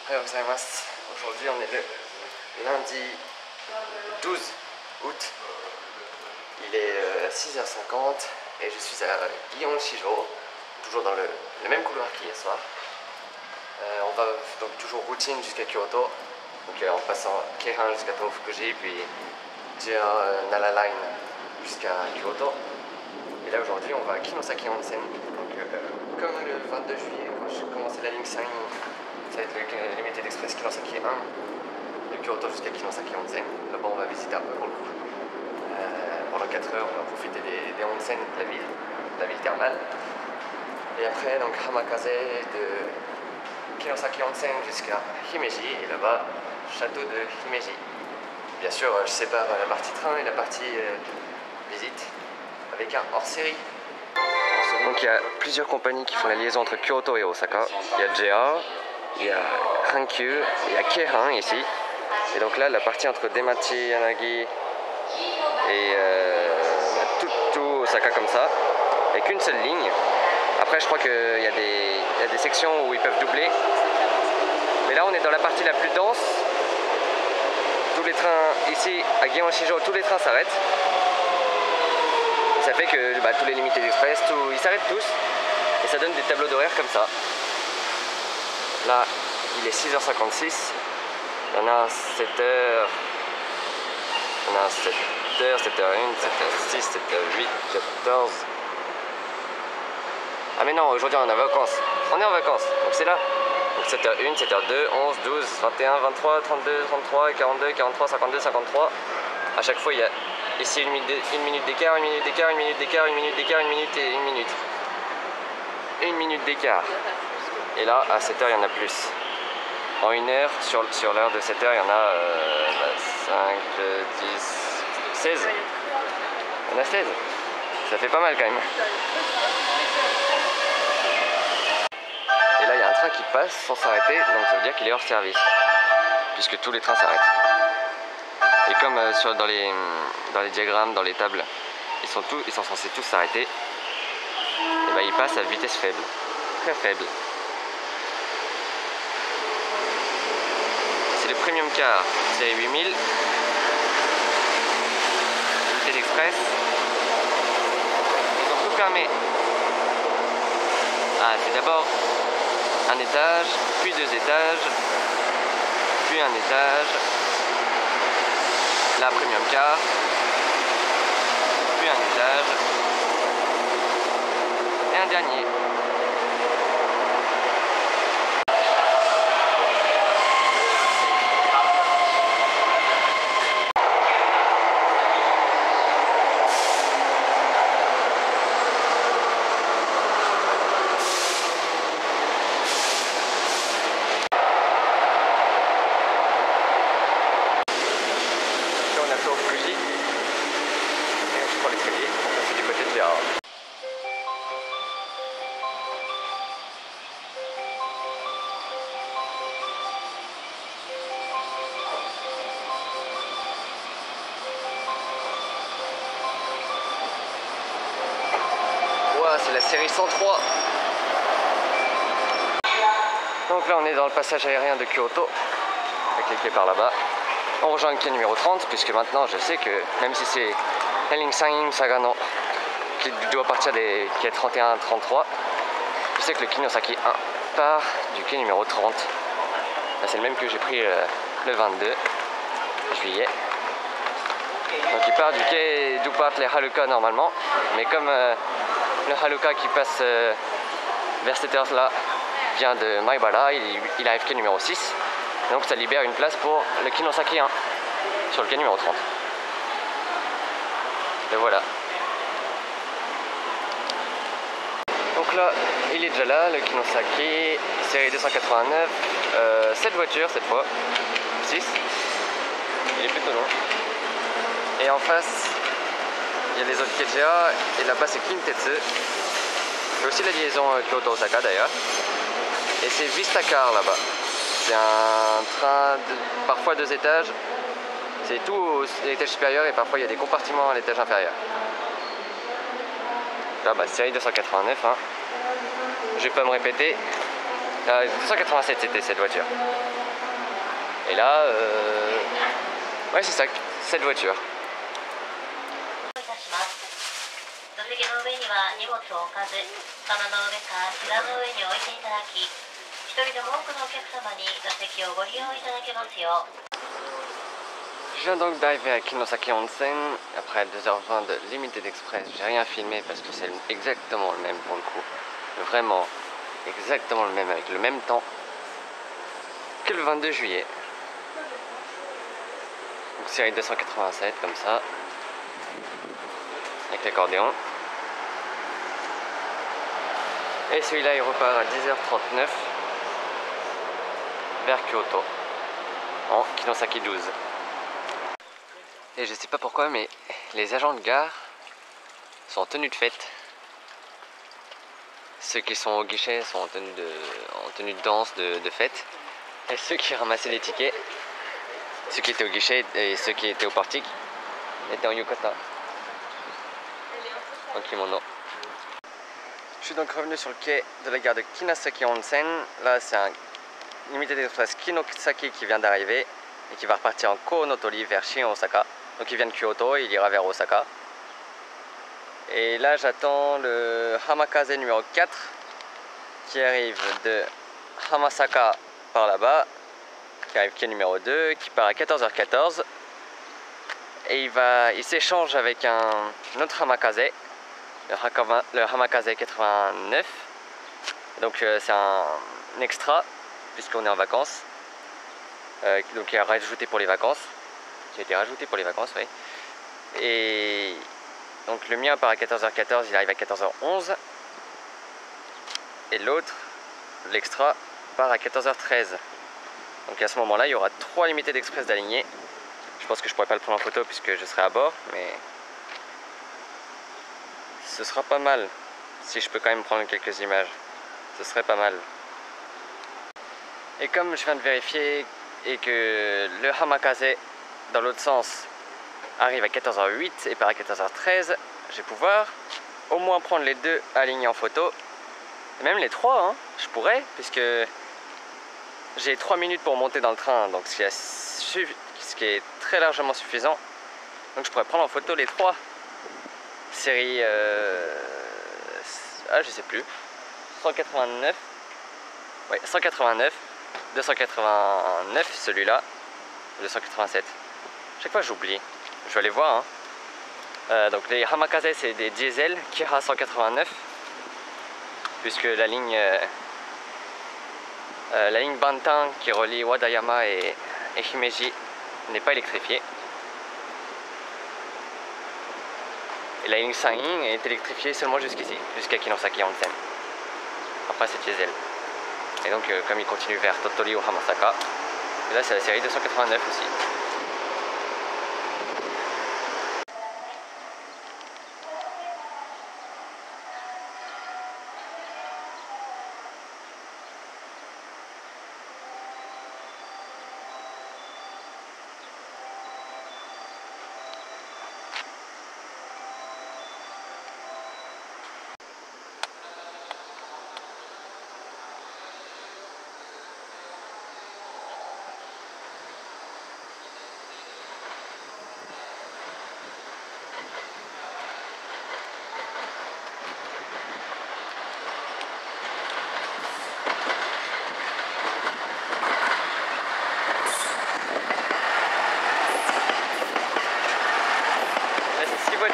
Aujourd'hui on est le lundi 12 août, il est 6h50 et je suis à Gion-Shijo, toujours dans le même couloir qu'hier soir. On va donc toujours routine jusqu'à Kyoto, donc en passant Keihan jusqu'à Tofukuji, puis Nara Line jusqu'à Kyoto. Et là aujourd'hui on va à Kinosaki Onsen, donc comme le 22 juillet quand je commençais la ligne 5, ça va être le limité d'express Kinosaki 1 de Kyoto jusqu'à Kinosaki Onsen. Là-bas on va visiter un peu pour le coup. Pendant 4 heures on va profiter des onsen de la ville thermale. Et après donc Hamakaze de Kinosaki Onsen jusqu'à Himeji, et là-bas château de Himeji. Bien sûr je sépare la partie train et la partie visite avec un hors-série. Donc il y a plusieurs compagnies qui font la liaison entre Kyoto et Osaka. Il y a JR, il y a Hankyu, il y a Keihan ici. Et donc là la partie entre Demachi, Yanagi et tout Osaka comme ça, avec une seule ligne. Après je crois qu'il y a des sections où ils peuvent doubler. Mais là on est dans la partie la plus dense. Tous les trains ici à Gion-Shijo, tous les trains s'arrêtent. Ça fait que tous les limités d'express, ils s'arrêtent tous. Et ça donne des tableaux d'horaire comme ça. Là il est 6h56. Il y en a un 7h. Il y en a un 7h, 7h01, 7h06, 7h08, 14. Ah mais non, aujourd'hui on est en vacances. On est en vacances, donc c'est là. Donc 7h01, 7h02, 11, 12, 21, 23, 32, 33, 42, 43, 52, 53. À chaque fois il y a ici une minute d'écart, une minute d'écart, une minute d'écart, une minute d'écart, une minute et une minute. Une minute d'écart. Et là à 7h il y en a plus. En une heure, sur l'heure de 7h, il y en a 5, 10, 16. Il y en a 16. Ça fait pas mal quand même. Et là, il y a un train qui passe sans s'arrêter, donc ça veut dire qu'il est hors service. Puisque tous les trains s'arrêtent. Et comme dans les diagrammes, dans les tables, ils sont censés tous s'arrêter, et ben ils passent à vitesse faible. Très faible. Le premium car, c'est 8000. Unité d'express. Ils ont tout fermé. Ah, c'est d'abord un étage, puis 2 étages, puis un étage. La premium car, puis un étage, et un dernier. C'est la série 103. Donc là on est dans le passage aérien de Kyoto, avec les quais par là-bas. On rejoint le quai numéro 30, puisque maintenant je sais que même si c'est la ligne 5 Sagano qui doit partir des quais 31 et 33, je sais que le Kinosaki 1 part du quai numéro 30. C'est le même que j'ai pris le 22 juillet. Donc il part du quai d'où partent les Haruka normalement, mais comme le Haruka qui passe vers cette heure-là vient de Maibara, il arrive quai numéro 6. Donc ça libère une place pour le Kinosaki 1 sur le quai numéro 30. Et voilà. Donc là, il est déjà là, le Kinosaki, série 289, 7 voitures cette fois, 6. Il est plutôt long. Et en face, il y a les autres Keija, et là-bas c'est Kintetsu. Il y a aussi la liaison Kyoto-Osaka d'ailleurs. Et c'est Vistacar là-bas. C'est un train de parfois 2 étages. C'est tout à l'étage supérieur et parfois il y a des compartiments à l'étage inférieur. Là, série 289. Hein. Je vais pas me répéter. 287 c'était cette voiture. Et là, ouais c'est ça, cette voiture. Je viens donc d'arriver à Kinosaki Onsen après 2h20 de Limited Express. J'ai rien filmé parce que c'est exactement le même pour le coup. Vraiment exactement le même, avec le même temps que le 22 juillet. Donc série 287 comme ça, avec l'accordéon. Et celui-là il repart à 10h39 vers Kyoto en Kinosaki 12. Et je sais pas pourquoi mais les agents de gare sont en tenue de fête. Ceux qui sont au guichet sont en tenue de danse de fête. Et ceux qui ramassaient les tickets, ceux qui étaient au guichet et ceux qui étaient au portique étaient en yukata, en kimono. Je suis donc revenu sur le quai de la gare de Kinosaki Onsen. Là c'est un Limited Express Kinosaki qui vient d'arriver et qui va repartir en Konotori vers Shin-Osaka. Donc il vient de Kyoto et il ira vers Osaka. Et là j'attends le Hamakaze numéro 4 qui arrive de Hamasaka par là-bas, qui arrive quai numéro 2, qui part à 14h14. Et il s'échange avec un autre Hamakaze, le Hamakaze 89. Donc c'est un extra puisqu'on est en vacances. Donc il est rajouté pour les vacances. Qui a été rajouté pour les vacances, oui. Et donc le mien part à 14h14, il arrive à 14h11. Et l'autre, l'extra, part à 14h13. Donc à ce moment-là, il y aura 3 Limited Express d'alignés. Je pense que je pourrais pas le prendre en photo puisque je serai à bord, mais ce sera pas mal. Si je peux quand même prendre quelques images, ce serait pas mal. Et comme je viens de vérifier et que le Hamakaze dans l'autre sens arrive à 14h08 et part à 14h13, je vais pouvoir au moins prendre les deux alignés en photo, et même les trois, hein, je pourrais, puisque j'ai 3 minutes pour monter dans le train, donc ce qui est très largement suffisant. Donc je pourrais prendre en photo les trois séries, je sais plus, 189, ouais, 189, 289 celui-là, 287. Chaque fois j'oublie, je vais aller voir. Hein. Donc les Hamakaze c'est des diesel Kira 189, puisque la ligne Bantan qui relie Wadayama et Himeji n'est pas électrifiée. Et la ligne San'in est électrifiée seulement jusqu'ici, jusqu'à Kinosaki Onsen. Après c'est diesel. Et donc comme il continue vers Tottori ou Hamasaka, et là c'est la série 289 aussi.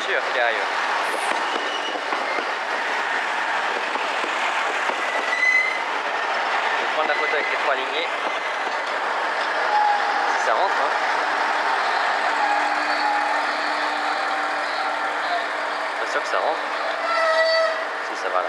Qui arrive. Je vais prendre la photo avec les trois lignées. Si ça rentre, hein. Pas sûr que ça rentre. Si ça va là.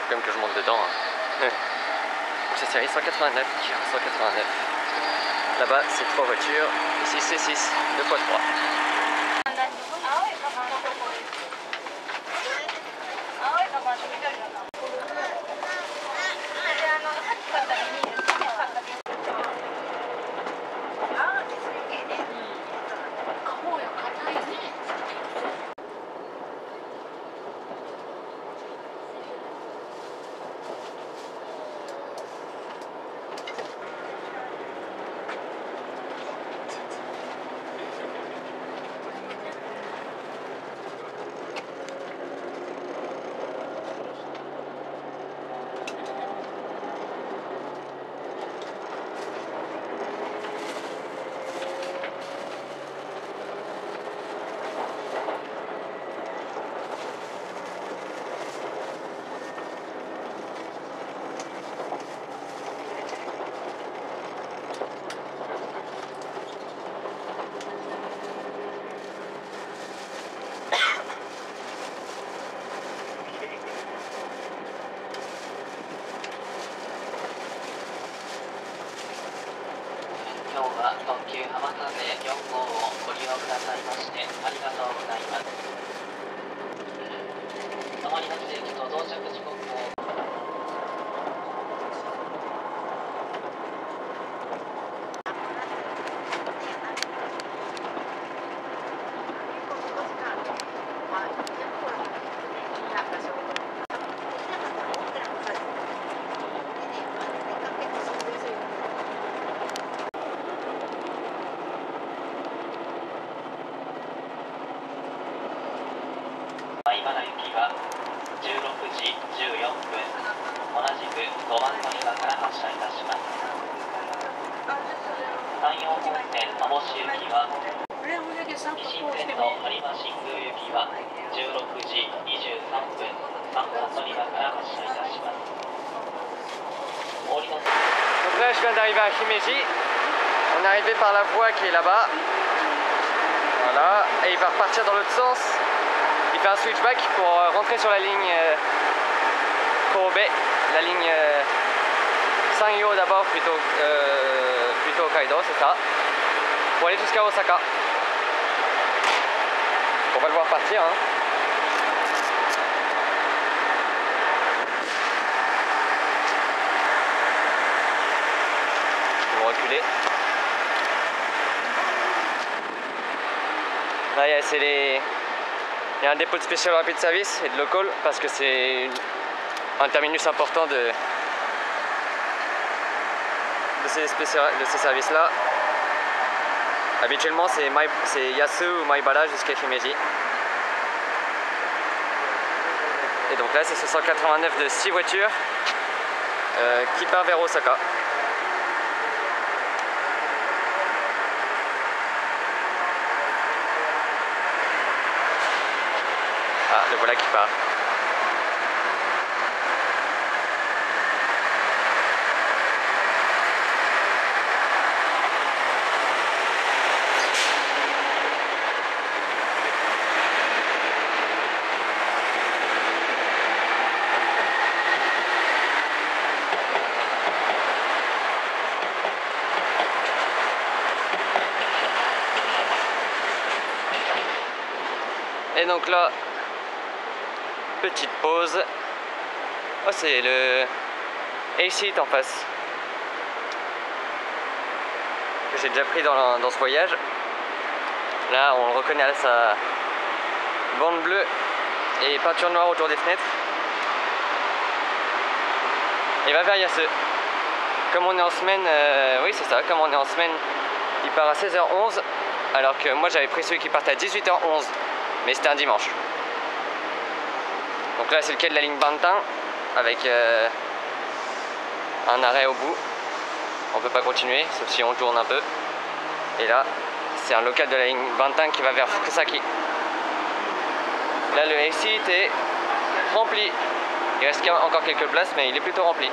Comme que je monte dedans. Hein. C'est série 189, qui 189. Là-bas, c'est 3 voitures. Ici, c'est 6, 2 x 3. 阪特急浜風4号をご利用くださいましてありがとうございます。止まり発駅と到着時刻を今の行きは16時14分、同じく5番乗り場から発車いたします。山陽本線網走行きは西新線の播磨新宮行きは16時23分、3番乗り場から発車いたします。Donc là je viens d'arriver à Himeji, on est arrivé par la voie qui est là-bas, voilà, et il va repartir dans l'autre sens, il fait un switchback pour rentrer sur la ligne Kobe, la ligne Sanyo d'abord plutôt Hokkaido, c'est ça, pour aller jusqu'à Osaka. On va le voir partir hein. Reculer. Là, il y a un dépôt de Special Rapid Service et de local parce que c'est un terminus important de ces services-là. Habituellement, c'est Yasu ou Maibara jusqu'à Himeji. Et donc là, c'est ce 189 de 6 voitures qui part vers Osaka. Ah, le voilà qui part. Et donc là, petite pause. Oh, c'est le A-Seat en face que j'ai déjà pris dans ce voyage. Là, on le reconnaît à sa bande bleue et peinture noire autour des fenêtres. Et va vers Yasu. Comme on est en semaine, oui c'est ça, comme on est en semaine, il part à 16h11, alors que moi j'avais pris celui qui partait à 18h11, mais c'était un dimanche. Donc là c'est le quai de la ligne Bantan avec un arrêt au bout. On peut pas continuer sauf si on tourne un peu. Et là c'est un local de la ligne Bantan qui va vers Fukusaki. Là le A-Seat est rempli. Il reste encore quelques places mais il est plutôt rempli.